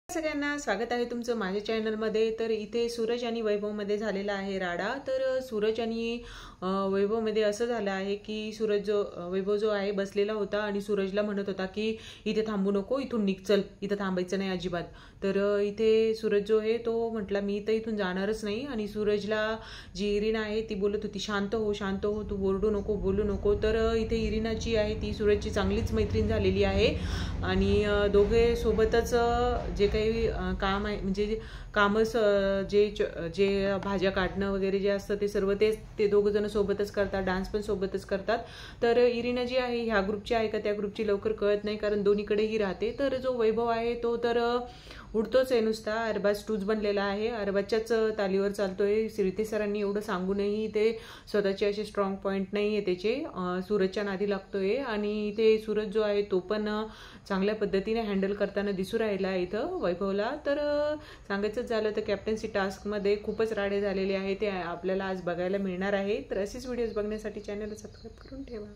सगळ्यांना स्वागत आहे तुमचं माझ्या चॅनलमध्ये। तर इथे सूरज आणि वैभवमध्ये झालेला आहे राडा। तर सूरज आणि वैभवमध्ये असं झालं आहे की वैभव जो आहे बसलेला होता आणि सूरजला म्हणत होता की इथे थांबू नको, इथून निघ, चल, इथं थांबायचं नाही अजिबात। तर इथे सूरज जो आहे तो म्हटला मी तर इथून जाणारच नाही। आणि सूरजला जी इरिना आहे ती बोलत होती शांत हो शांत हो, तू ओरडू नको, बोलू नको। तर इथे इरिना जी आहे ती सूरजची चांगलीच मैत्रीण झालेली आहे आणि दोघे सोबतच जे काही काम आहे म्हणजे जे भाज्या काढणं वगैरे जे असतं ते सर्व ते दोघ जण सोबतच करतात, डान्स पण सोबतच करतात। तर इरिना जी आहे ह्या ग्रुपची आहे का त्या ग्रुपची लवकर कळत नाही, कारण दोन्हीकडेही राहते। तर जो वैभव आहे तो तर उडतोच आहे, नुसता अरबाज टूज बनलेला आहे, अरबाजच्याच तालीवर चालतोय। रितेश सरांनी एवढं सांगूनही ते स्वतःचे असे स्ट्रॉंग पॉईंट नाही आहे त्याचे, सूरजच्या नादी लागतोय। आणि ते सूरज जो आहे तो पण चांगल्या पद्धतीने हँडल करताना दिसू राहिला आहे इथं वैभवला। तर सांगायचं झालं तर कॅप्टन्सी टास्कमध्ये खूपच राडे झालेले आहे, ते आपल्याला आज बघायला मिळणार आहे। तर असेच व्हिडिओज बघण्यासाठी चॅनलला सबस्क्राईब करून ठेवा।